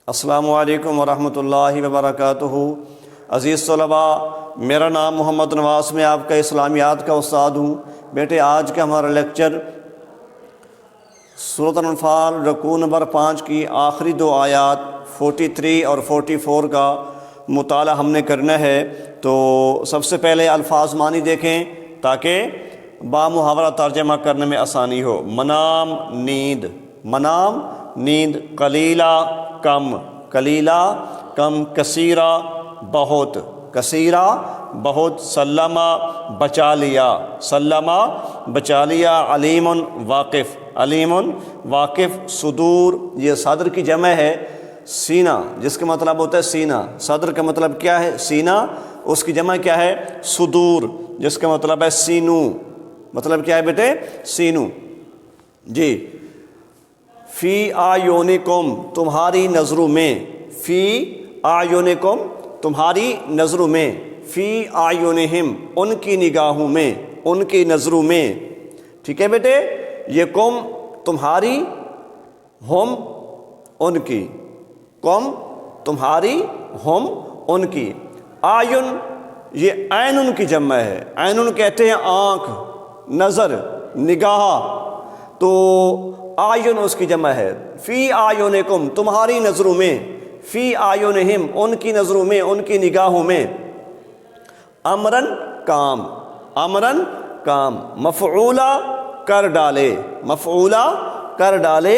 السلام علیکم ورحمۃ اللہ وبرکاتہ۔ عزیز طلباء، میرا نام محمد نواز، میں آپ کا اسلامیات کا استاد ہوں۔ بیٹے، آج کا ہمارا لیکچر سورۃ الانفال رکوع نمبر 5 کی آخری دو آیات 43 اور 44 کا مطالعہ ہم نے کرنا ہے۔ تو سب سے پہلے الفاظ معنی دیکھیں تاکہ بامحاورہ ترجمہ کرنے میں آسانی ہو۔ منام نیند، منام نیند، قلیلہ کم، قلیلہ کم، کثیرہ بہت، کثیرہ بہت، سلمہ بچا لیا، سلمہ بچا لیا، علیم واقف، علیم واقف، صدور یہ صدر کی جمع ہے، سینہ جس کا مطلب ہوتا ہے سینہ، صدر کا مطلب کیا ہے؟ سینہ، اس کی جمع کیا ہے؟ صدور جس کا مطلب ہے سینو، مطلب کیا ہے بیٹے؟ سینو۔ جی، فی اعینکم تمہاری نظروں میں، فی اعینکم تمہاری نظروں میں، فی اعینہم ان کی نگاہوں میں، ان کی نظروں میں۔ ٹھیک ہے بیٹے، یہ کم تمہاری، ہم ان کی، کم تمہاری، ہم ان کی۔ آیون یہ عین ان کی جمع ہے، عین ان کہتے ہیں آنکھ، نظر، نگاہ، تو آیون اس کی جمع ہے۔ فی اعینکم تمہاری نظروں میں، فی اعینہم ان کی نظروں میں، ان کی نگاہوں میں۔ امرن کام، امرن کام، مفعولہ کر ڈالے، مفعولہ کر ڈالے،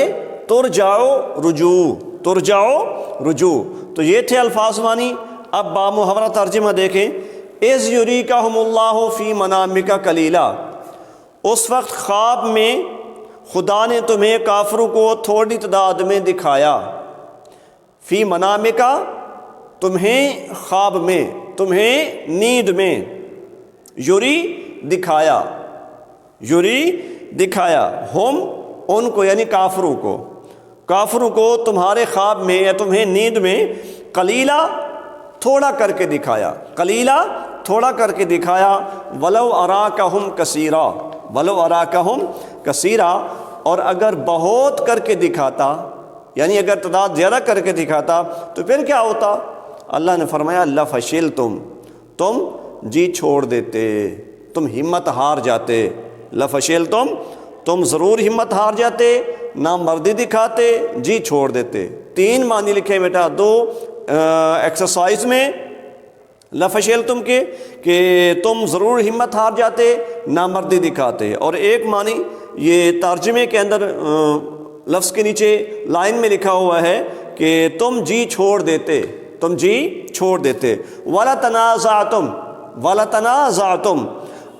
ترجعو رجوع، ترجعو رجوع۔ تو یہ تھے الفاظ معنی۔ اب بامحاورہ ترجمہ دیکھیں۔ اذ یریکہم اللہ فی منامک قلیلا، اس وقت خواب میں خدا نے تمہیں کافروں کو تھوڑی تعداد میں دکھایا۔ فی منامک تمہیں خواب میں، تمہیں نیند میں، یری دکھایا، یری دکھایا، ہم ان کو یعنی کافروں کو، کافروں کو تمہارے خواب میں یا تمہیں نیند میں، قلیلہ تھوڑا کر کے دکھایا، قلیلہ تھوڑا کر کے دکھایا، ولو اراکہم کثیرا، ولو اراکہم کثیرا، اور اگر بہت کر کے دکھاتا، یعنی اگر تعداد زیادہ کر کے دکھاتا تو پھر کیا ہوتا؟ اللہ نے فرمایا لفشلتم، تم جی چھوڑ دیتے، تم ہمت ہار جاتے، لفشلتم تم ضرور ہمت ہار جاتے، نامردی دکھاتے، جی چھوڑ دیتے۔ تین معنی لکھے بیٹا، دو ایکسرسائز میں لفشلتم کے کہ تم ضرور ہمت ہار جاتے، نامردی دکھاتے، اور ایک معنی یہ ترجمے کے اندر لفظ کے نیچے لائن میں لکھا ہوا ہے کہ تم جی چھوڑ دیتے، تم جی چھوڑ دیتے۔ وَلَا تَنَازَعْتُمْ، وَلَا تَنَازَعْتُمْ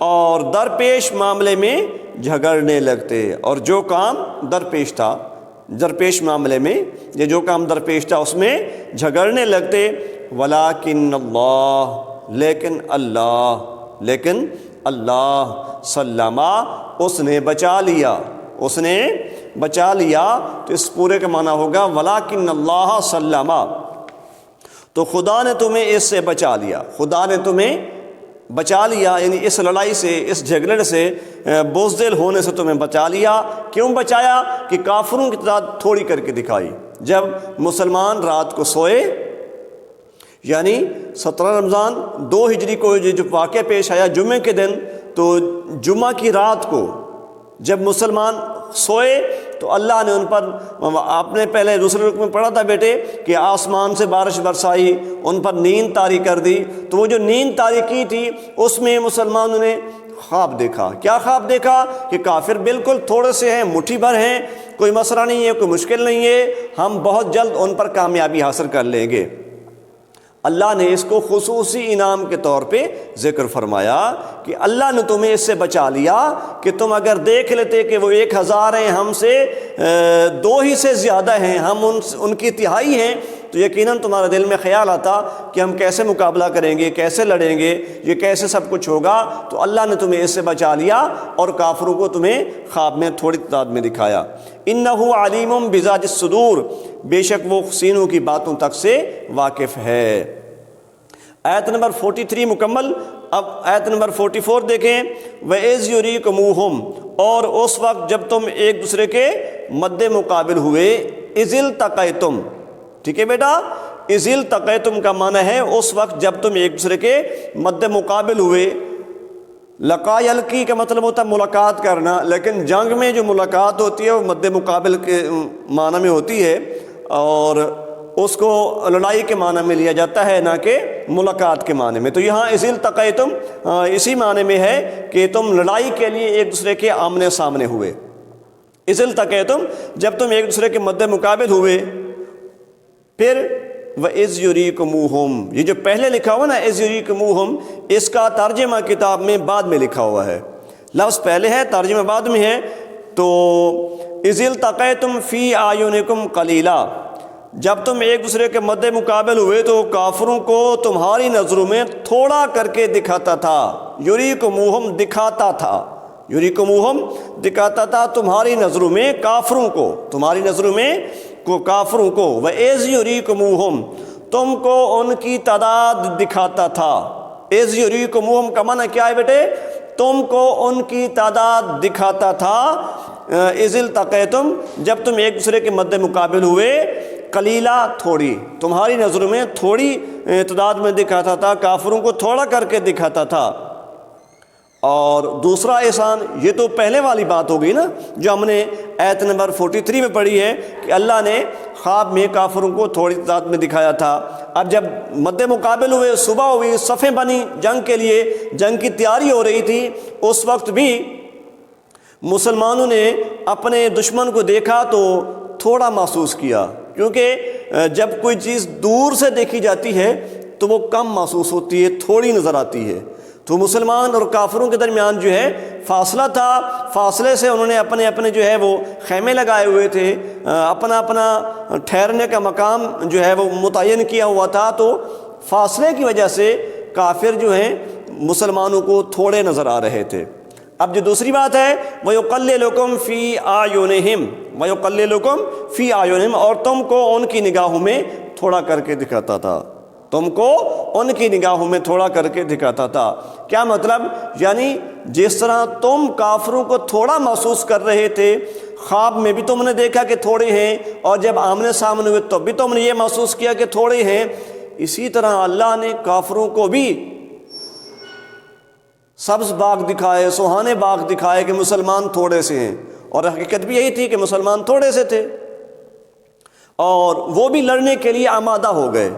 اور درپیش معاملے میں جھگڑنے لگتے، اور جو کام درپیش تھا، درپیش معاملے میں یہ جو کام درپیش تھا اس میں جھگڑنے لگتے۔ وَلَٰكِنَّ اللَّهَ لیکن اللہ، لیکن اللہ، سلمہ اس نے بچا لیا، اس نے بچا لیا، تو اس پورے کا معنی ہوگا وَلَٰكِنَّ اللَّهَ سلمہ، تو خدا نے تمہیں اس سے بچا لیا، خدا نے تمہیں بچا لیا، یعنی اس لڑائی سے، اس جھگڑے سے، بزدل ہونے سے تمہیں بچا لیا۔ کیوں بچایا؟ کہ کافروں کی تعداد تھوڑی کر کے دکھائی۔ جب مسلمان رات کو سوئے، یعنی 17 رمضان 2 ہجری کو جو واقعہ پیش آیا جمعے کے دن، تو جمعہ کی رات کو جب مسلمان سوئے تو اللہ نے ان پر، آپ نے پہلے دوسرے رکوع میں پڑھا تھا بیٹے کہ آسمان سے بارش برسائی، ان پر نیند طاری کر دی، تو وہ جو نیند طاری کی تھی اس میں مسلمانوں نے خواب دیکھا۔ کیا خواب دیکھا؟ کہ کافر بالکل تھوڑے سے ہیں، مٹھی بھر ہیں، کوئی مسئلہ نہیں ہے، کوئی مشکل نہیں ہے، ہم بہت جلد ان پر کامیابی حاصل کر لیں گے۔ اللہ نے اس کو خصوصی انعام کے طور پہ ذکر فرمایا کہ اللہ نے تمہیں اس سے بچا لیا کہ تم اگر دیکھ لیتے کہ وہ 1000 ہیں، ہم سے 2 ہی سے زیادہ ہیں، ہم ان کی تہائی ہیں، تو یقیناً تمہارے دل میں خیال آتا کہ ہم کیسے مقابلہ کریں گے، کیسے لڑیں گے، یہ کیسے سب کچھ ہوگا۔ تو اللہ نے تمہیں اس سے بچا لیا اور کافروں کو تمہیں خواب میں تھوڑی تعداد میں دکھایا۔ انہ علیم بذات الصدور، بے شک وہ سینوں کی باتوں تک سے واقف ہے۔ آیت نمبر 43 مکمل۔ اب آیت نمبر 44 دیکھیں۔ وَإِذْ يُرِيكُمُوهُمْ، اور اس وقت جب تم ایک دوسرے کے مد مقابل ہوئے، اِذِ الْتَقَيْتُمْ، ٹھیک ہے بیٹا، اذ التقیتم کا معنی ہے اس وقت جب تم ایک دوسرے کے مد مقابل ہوئے۔ لقا یلقی کا مطلب ہوتا ہے ملاقات کرنا، لیکن جنگ میں جو ملاقات ہوتی ہے وہ مد مقابل کے معنی میں ہوتی ہے، اور اس کو لڑائی کے معنی میں لیا جاتا ہے، نہ کہ ملاقات کے معنی میں۔ تو یہاں اذ التقیتم اسی معنی میں ہے کہ تم لڑائی کے لیے ایک دوسرے کے آمنے سامنے ہوئے۔ اذ التقیتم جب تم ایک دوسرے کے مد مقابل ہوئے۔ پھر وَإِذْ يُرِيكُمُوهُمْ، یہ جو پہلے لکھا ہوا نا اِذْ يُرِيكُمُوهُمْ، اس کا ترجمہ کتاب میں بعد میں لکھا ہوا ہے، لفظ پہلے ہے ترجمہ بعد میں ہے۔ تو اِذِ الْتَقَيْتُمْ فِي أَعْيُنِكُمْ قَلِيلًا، جب تم ایک دوسرے کے مد مقابل ہوئے تو کافروں کو تمہاری نظروں میں تھوڑا کر کے دکھاتا تھا۔ یُرِيكُمُوهُمْ دکھاتا تھا، یُرِيكُمُوهُمْ دکھاتا تھا تمہاری نظروں میں کافروں کو، تمہاری نظروں میں کافروں کو۔ وَإِذْ يُرِيكُمُوهُمْ، تم کو ان کی تعداد دکھاتا تھا۔ اِذْ يُرِيكُمُوهُمْ کا معنی کیا ہے بیٹے؟ تم کو ان کی تعداد دکھاتا تھا۔ اِذْ الْتَقَيْتُمْ جب تم ایک دوسرے کے مد مقابل ہوئے، قلیلہ تھوڑی، تمہاری نظروں میں تھوڑی تعداد میں دکھاتا تھا، کافروں کو تھوڑا کر کے دکھاتا تھا۔ اور دوسرا احسان، یہ تو پہلے والی بات ہو گئی نا جو ہم نے آیت نمبر 43 میں پڑھی ہے کہ اللہ نے خواب میں کافروں کو تھوڑی تعداد میں دکھایا تھا۔ اب جب مد مقابل ہوئے، صبح ہوئی، صفیں بنی جنگ کے لیے، جنگ کی تیاری ہو رہی تھی، اس وقت بھی مسلمانوں نے اپنے دشمن کو دیکھا تو تھوڑا محسوس کیا، کیونکہ جب کوئی چیز دور سے دیکھی جاتی ہے تو وہ کم محسوس ہوتی ہے، تھوڑی نظر آتی ہے۔ تو مسلمان اور کافروں کے درمیان جو ہے فاصلہ تھا، فاصلے سے انہوں نے اپنے اپنے جو ہے وہ خیمے لگائے ہوئے تھے، اپنا اپنا ٹھہرنے کا مقام جو ہے وہ متعین کیا ہوا تھا، تو فاصلے کی وجہ سے کافر جو ہیں مسلمانوں کو تھوڑے نظر آ رہے تھے۔ اب جو دوسری بات ہے وَيُقَلِّلُكُمْ فِي أَعْيُنِهِمْ، وَيُقَلِّلُكُمْ فِي أَعْيُنِهِمْ، اور تم کو ان کی نگاہوں میں تھوڑا کر کے دکھاتا تھا، تم کو ان کی نگاہوں میں تھوڑا کر کے دکھاتا تھا۔ کیا مطلب؟ یعنی جس طرح تم کافروں کو تھوڑا محسوس کر رہے تھے، خواب میں بھی تم نے دیکھا کہ تھوڑے ہیں، اور جب آمنے سامنے ہوئے تو بھی تم نے یہ محسوس کیا کہ تھوڑے ہیں، اسی طرح اللہ نے کافروں کو بھی سبز باغ دکھائے، سہانے باغ دکھائے کہ مسلمان تھوڑے سے ہیں، اور حقیقت بھی یہی تھی کہ مسلمان تھوڑے سے تھے، اور وہ بھی لڑنے کے لیے آمادہ ہو گئے،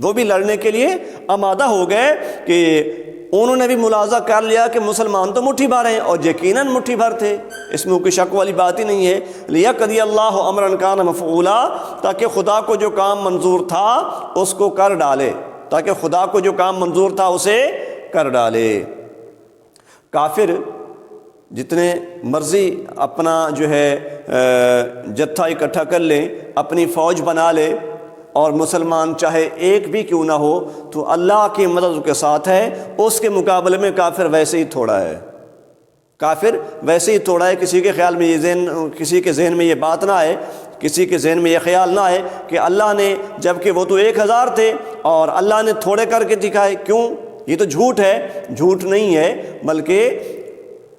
وہ بھی لڑنے کے لیے آمادہ ہو گئے کہ انہوں نے بھی ملاحظہ کر لیا کہ مسلمان تو مٹھی بھر ہیں، اور یقیناً مٹھی بھر تھے، اس میں کوئی شک والی بات ہی نہیں ہے۔ لِيَقْضِيَ اللَّهُ أَمْرًا كَانَ مَفْعُولًا، تاکہ خدا کو جو کام منظور تھا اس کو کر ڈالے، تاکہ خدا کو جو کام منظور تھا اسے کر ڈالے۔ کافر جتنے مرضی اپنا جو ہے جتھا اکٹھا کر لیں، اپنی فوج بنا لے، اور مسلمان چاہے ایک بھی کیوں نہ ہو تو اللہ کی مدد کے ساتھ ہے، اس کے مقابلے میں کافر ویسے ہی تھوڑا ہے، کافر ویسے ہی تھوڑا ہے۔ کسی کے خیال میں کسی کے ذہن میں یہ بات نہ آئے، کسی کے ذہن میں یہ خیال نہ آئے کہ اللہ نے، جبکہ وہ تو 1000 تھے اور اللہ نے تھوڑے کر کے دکھائے، کیوں؟ یہ تو جھوٹ ہے، جھوٹ نہیں ہے، بلکہ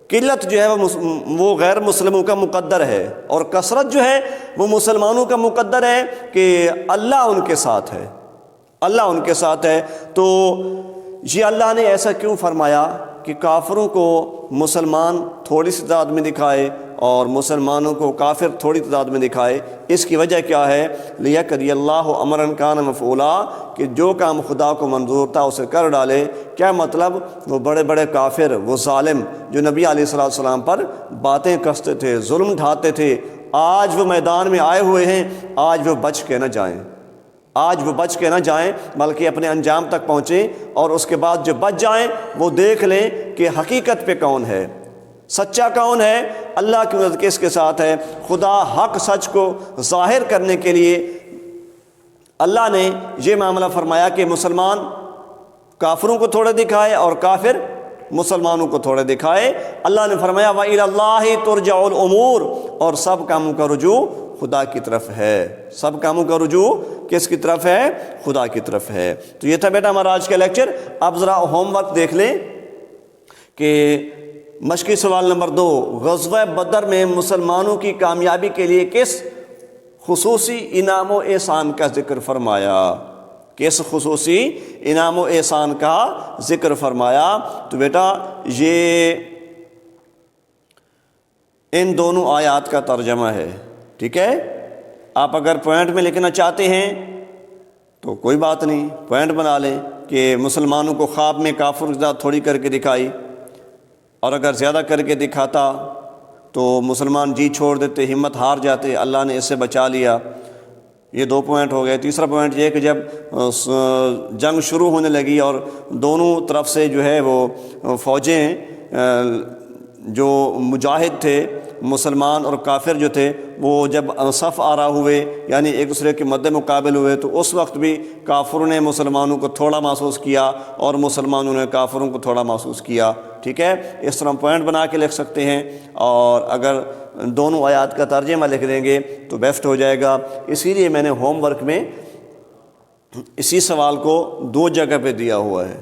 قلت جو ہے وہ غیر مسلموں کا مقدر ہے، اور کثرت جو ہے وہ مسلمانوں کا مقدر ہے کہ اللہ ان کے ساتھ ہے، اللہ ان کے ساتھ ہے۔ تو یہ اللہ نے ایسا کیوں فرمایا کہ کافروں کو مسلمان تھوڑی سی تعداد میں دکھائے اور مسلمانوں کو کافر تھوڑی تعداد میں دکھائے؟ اس کی وجہ کیا ہے؟ لِيَقْضِيَ اللَّهُ أَمْرًا كَانَ مَفْعُولًا، کہ جو کام خدا کو منظور تھا اسے کر ڈالے۔ کیا مطلب؟ وہ بڑے بڑے کافر، وہ ظالم جو نبی علیہ السلام پر باتیں کستے تھے، ظلم ڈھاتے تھے، آج وہ میدان میں آئے ہوئے ہیں، آج وہ بچ کے نہ جائیں، آج وہ بچ کے نہ جائیں، بلکہ اپنے انجام تک پہنچیں، اور اس کے بعد جو بچ جائیں وہ دیکھ لیں کہ حقیقت پہ کون ہے، سچا کون ہے، اللہ کی مدد کس کے ساتھ ہے۔ خدا حق سچ کو ظاہر کرنے کے لیے اللہ نے یہ معاملہ فرمایا کہ مسلمان کافروں کو تھوڑے دکھائے اور کافر مسلمانوں کو تھوڑے دکھائے۔ اللہ نے فرمایا وَإِلَى اللَّهِ تُرْجَعُ الْأُمُورُ، اور سب کاموں کا رجوع خدا کی طرف ہے، سب کاموں کا رجوع کس کی طرف ہے؟ خدا کی طرف ہے۔ تو یہ تھا بیٹا ہمارا آج کا لیکچر۔ اب ذرا ہوم ورک دیکھ لیں کہ مشقی سوال نمبر 2، غزوہ بدر میں مسلمانوں کی کامیابی کے لیے کس خصوصی انعام و احسان کا ذکر فرمایا. کس خصوصی انعام و احسان کا ذکر فرمایا؟ تو بیٹا یہ ان دونوں آیات کا ترجمہ ہے. ٹھیک ہے، آپ اگر پوائنٹ میں لکھنا چاہتے ہیں تو کوئی بات نہیں، پوائنٹ بنا لیں کہ مسلمانوں کو خواب میں کافر کی ذات تھوڑی کر کے دکھائی، اور اگر زیادہ کر کے دکھاتا تو مسلمان جی چھوڑ دیتے، ہمت ہار جاتے، اللہ نے اس سے بچا لیا. یہ 2 پوائنٹ ہو گئے. تیسرا پوائنٹ یہ کہ جب جنگ شروع ہونے لگی اور دونوں طرف سے جو ہے وہ فوجیں جو مجاہد تھے مسلمان اور کافر جو تھے وہ جب صف آرا ہوئے، یعنی ایک دوسرے کے مد مقابل ہوئے، تو اس وقت بھی کافروں نے مسلمانوں کو تھوڑا محسوس کیا اور مسلمانوں نے کافروں کو تھوڑا محسوس کیا. ٹھیک ہے، اس طرح پوائنٹ بنا کے لکھ سکتے ہیں، اور اگر دونوں آیات کا ترجمہ لکھ دیں گے تو بیسٹ ہو جائے گا. اسی لیے میں نے ہوم ورک میں اسی سوال کو 2 جگہ پہ دیا ہوا ہے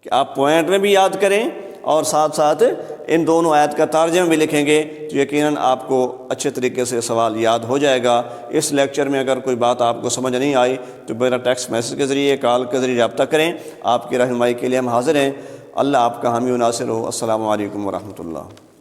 کہ آپ پوائنٹ میں بھی یاد کریں اور ساتھ ساتھ ان دونوں آیات کا ترجمہ بھی لکھیں گے تو یقیناً آپ کو اچھے طریقے سے سوال یاد ہو جائے گا. اس لیکچر میں اگر کوئی بات آپ کو سمجھ نہیں آئی تو میرا ٹیکسٹ میسج کے ذریعے، کال کے ذریعے رابطہ کریں. آپ کی رہنمائی کے لیے ہم حاضر ہیں. اللہ آپ کا حامی و ناصر ہو. السلام علیکم ورحمۃ اللہ.